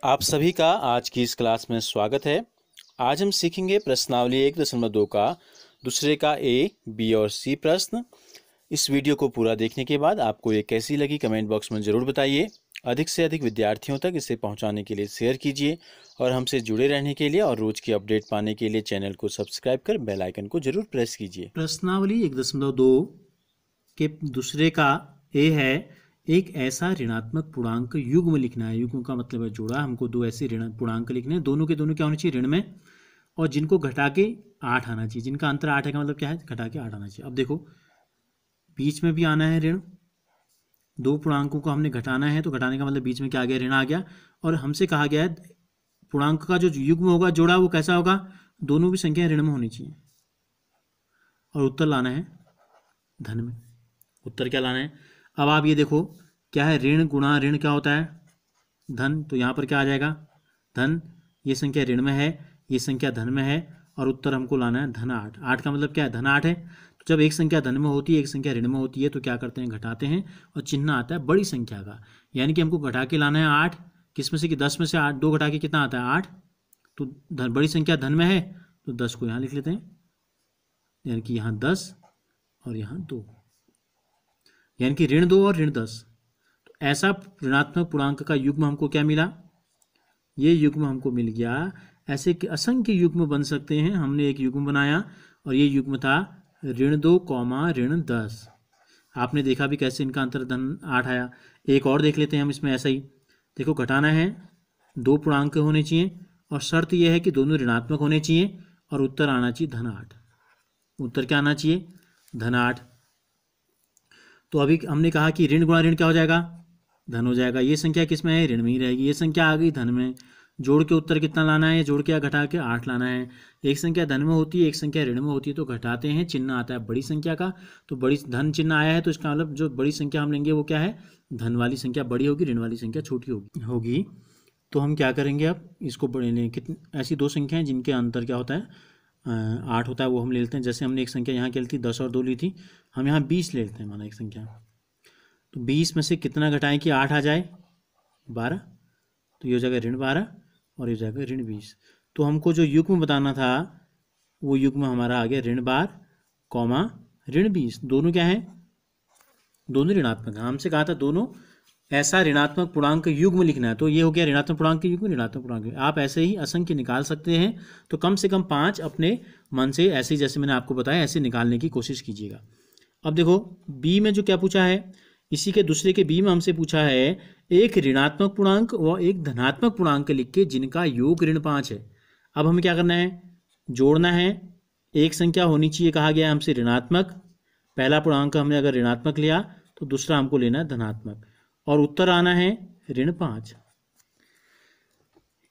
आप सभी का आज की इस क्लास में स्वागत है। आज हम सीखेंगे प्रश्नावली 1.2 का दूसरे का ए, बी और सी प्रश्न। इस वीडियो को पूरा देखने के बाद आपको ये कैसी लगी कमेंट बॉक्स में ज़रूर बताइए। अधिक से अधिक विद्यार्थियों तक इसे पहुंचाने के लिए शेयर कीजिए और हमसे जुड़े रहने के लिए और रोज की अपडेट पाने के लिए चैनल को सब्सक्राइब कर बेल आइकन को जरूर प्रेस कीजिए। प्रश्नावली 1.2 के दूसरे का ए है, एक ऐसा ऋणात्मक पूर्णांक युग्म लिखना है। युग्म का मतलब है जोड़ा। हमको दो ऐसे ऋण पूर्णांक लिखने हैं, दोनों के दोनों क्या होने चाहिए, ऋण में, और जिनको घटा के 8 आना चाहिए। जिनका अंतर 8 है का मतलब क्या है, घटा के 8 आना चाहिए। अब देखो बीच में भी आना है ऋण, दो पूर्णांकों को हमने घटाना है तो घटाने का मतलब बीच में क्या आ गया, ऋण आ गया। और हमसे कहा गया है पूर्णांक का जो युग्म होगा जोड़ा वो कैसा होगा, दोनों भी संख्या ऋण में होनी चाहिए। और उत्तर लाना है धन में। उत्तर क्या लाना है, अब आप ये देखो क्या है, ऋण गुणा ऋण क्या होता है, धन। तो यहाँ पर क्या आ जाएगा, धन। ये संख्या ऋण में है, ये संख्या धन में है, और उत्तर हमको लाना है धन 8। 8 का मतलब क्या है, धन 8 है। तो जब एक संख्या धन में होती है, एक संख्या ऋण में होती है, तो क्या करते हैं, घटाते हैं, और चिन्ह आता है बड़ी संख्या का। यानी कि हमको घटा के लाना है 8। किस में से कि 10 में से 8, 2 घटा के कितना आता है 8। तो बड़ी संख्या धन में है तो 10 को यहाँ लिख लेते हैं, यानी कि यहाँ 10 और यहाँ 2, यानी कि ऋण 2 और ऋण 10। तो ऐसा ऋणात्मक पूर्णांक का युग्म हमको क्या मिला, ये युग्म हमको मिल गया। ऐसे कि असंख्य युग्म बन सकते हैं। हमने एक युग्म बनाया और ये युग्म था ऋण 2, ऋण 10। आपने देखा भी कैसे इनका अंतर धन 8 आया। एक और देख लेते हैं हम इसमें ऐसा ही। देखो घटाना है, दो पूर्णांक होने चाहिए और शर्त यह है कि दोनों ऋणात्मक होने चाहिए, और उत्तर आना चाहिए धन 8। उत्तर क्या आना चाहिए, धन 8। तो अभी हमने कहा कि ऋण गुणा ऋण क्या हो जाएगा, धन हो जाएगा। ये संख्या किस में है, ऋण में ही रहेगी। ये संख्या आ गई धन में। जोड़ के उत्तर कितना लाना है, जोड़ के या घटा के 8 लाना है। एक संख्या धन में होती है, एक संख्या ऋण में होती है, तो घटाते हैं, चिन्ह आता है बड़ी संख्या का। तो बड़ी धन चिन्ह आया है, तो इसका मतलब जो बड़ी संख्या हम लेंगे वो क्या है, धन वाली संख्या बड़ी होगी, ऋण वाली संख्या छोटी होगी। तो हम क्या करेंगे, अब इसको बड़े लें। कितनी ऐसी दो संख्याएं जिनके अंतर क्या होता है, 8 होता है, वो हम ले लेते हैं। जैसे हमने एक संख्या यहाँ क्या ली थी, 10 और 2 ली थी, हम यहाँ 20 ले लेते हैं, माना एक संख्या। तो 20 में से कितना घटाएं कि 8 आ जाए, 12। तो ये हो जाएगा ऋण 12 और ये हो जाएगा ऋण 20। तो हमको जो युग्म बताना था वो युग्म हमारा आ गया ऋण 12, ऋण 20। दोनों क्या है, दोनों ऋणात्मक है। हमसे कहा था दोनों ऐसा ऋणात्मक पूर्णांक युग्म लिखना है। तो ये हो गया ऋणात्मक पूर्णांक युग्म, ऋणात्मक पूर्णांक। आप ऐसे ही असंख्य निकाल सकते हैं। तो कम से कम 5 अपने मन से ऐसे, जैसे मैंने आपको बताया, ऐसे निकालने की कोशिश कीजिएगा। अब देखो बी में जो क्या पूछा है, इसी के दूसरे के बी में हमसे पूछा है एक ऋणात्मक पूर्णांक व एक धनात्मक पूर्णांक लिख के जिनका योग ऋण 5 है। अब हमें क्या करना है, जोड़ना है। एक संख्या होनी चाहिए, कहा गया है हमसे ऋणात्मक। पहला पूर्णांक हमने अगर ऋणात्मक लिया तो दूसरा हमको लेना है धनात्मक, और उत्तर आना है ऋण 5।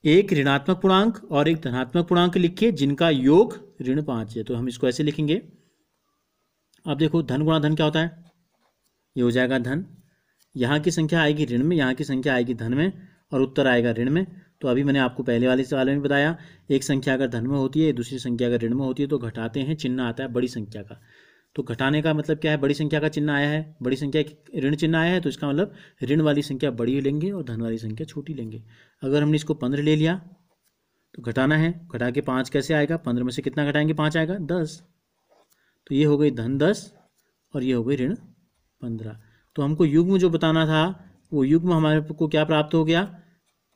एक ऋणात्मक पूर्णांक और एक धनात्मक पूर्णांक लिखिए जिनका योग ऋण 5 है। तो हम इसको ऐसे लिखेंगे। अब देखो धन गुणा धन क्या होता है, ये हो जाएगा धन। यहाँ की संख्या आएगी ऋण में, यहाँ की संख्या आएगी धन में, और उत्तर आएगा ऋण में। तो अभी मैंने आपको पहले वाले सवाल में बताया, एक संख्या अगर धन में होती है, दूसरी संख्या अगर ऋण में होती है, तो घटाते हैं, चिन्ह आता है बड़ी संख्या का। तो घटाने का मतलब क्या है, बड़ी संख्या का चिन्ह आया है, बड़ी संख्या ऋण चिन्ह आया है, तो इसका मतलब ऋण वाली संख्या बड़ी लेंगे और धन वाली संख्या छोटी लेंगे। अगर हमने इसको 15 ले लिया तो घटाना है, घटा के 5 कैसे आएगा, 15 में से कितना घटाएंगे, 5 आएगा, 10। तो ये हो गई धन 10 और ये हो गई ऋण 15। तो हमको युग्म जो बताना था वो युग्म हमारे को क्या प्राप्त हो गया,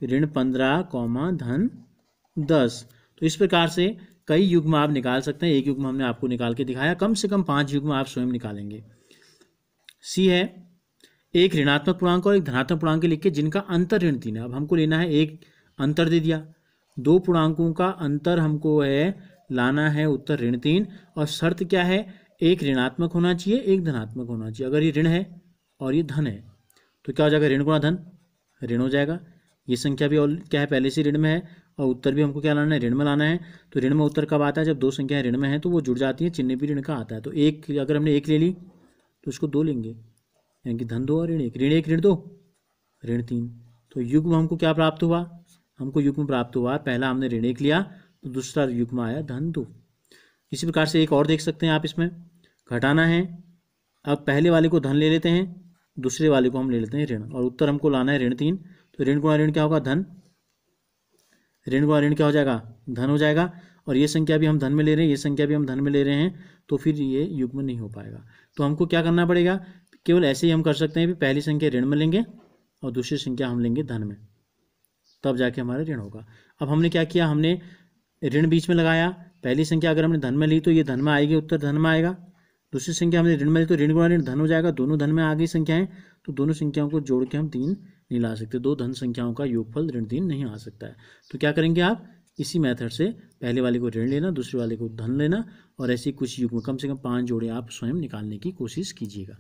ऋण 15, धन 10। तो इस प्रकार से कई युग्म आप निकाल सकते हैं। एक युग्म हमने आपको निकाल के दिखाया, कम से कम 5 युग्म आप स्वयं निकालेंगे। सी है एक ऋणात्मक पूर्णांक और एक धनात्मक पूर्णांक लिख के जिनका अंतर ऋण 3 है। अब हमको लेना है, एक अंतर दे दिया, दो पूर्णांकों का अंतर हमको है लाना है, उत्तर ऋण 3। और शर्त क्या है, एक ऋणात्मक होना चाहिए, एक धनात्मक होना चाहिए। अगर ये ऋण है और ये धन है तो क्या हो जाएगा, ऋण गुणा धन ऋण हो जाएगा। ये संख्या भी और क्या है, पहले से ऋण में है, और उत्तर भी हमको क्या लाना है, ऋण में लाना है। तो ऋण में उत्तर कब आता है, जब दो संख्याएं ऋण में है तो वो जुड़ जाती हैं, चिन्ह भी ऋण का आता है। तो एक अगर हमने एक ले ली तो उसको 2 लेंगे, यानी कि धन 2 और ऋण 1, ऋण 1 ऋण 2 ऋण 3। तो युग्म हमको क्या प्राप्त हुआ, हमको युग्म प्राप्त हुआ, पहला हमने ऋण 1 लिया तो दूसरा युग्म आया धन 2। इसी प्रकार से एक और देख सकते हैं आप, इसमें घटाना है। अब पहले वाले को धन ले लेते हैं, दूसरे वाले को हम ले लेते हैं ऋण, और उत्तर हमको लाना है ऋण 3। तो ऋण गुणा ऋण क्या होगा, धन ऋण गुणा ऋण क्या हो जाएगा, धन हो जाएगा, और ये संख्या भी हम धन में ले रहे हैं, ये संख्या भी हम धन में ले रहे हैं, तो फिर ये युग्म नहीं हो पाएगा। तो हमको क्या करना पड़ेगा, केवल ऐसे ही हम कर सकते हैं कि पहली संख्या ऋण में लेंगे और दूसरी संख्या हम लेंगे धन में, तब जाके हमारा ऋण होगा। अब हमने क्या किया, हमने ऋण बीच में लगाया, पहली संख्या अगर हमने धन में ली तो ये धन में आएगी, उत्तर धन में आएगा। दूसरी संख्या हमने ऋण में ली तो ऋण गुणा ऋण धन हो जाएगा, दोनों धन में आ गई संख्याएं, तो दोनों संख्याओं को जोड़ के हम 3 नहीं ला सकते, 2 धन संख्याओं का योगफल ऋण 3 नहीं आ सकता है। तो क्या करेंगे आप, इसी मेथड से पहले वाले को ऋण लेना, दूसरे वाले को धन लेना, और ऐसी कुछ युग्म कम से कम 5 जोड़े आप स्वयं निकालने की कोशिश कीजिएगा।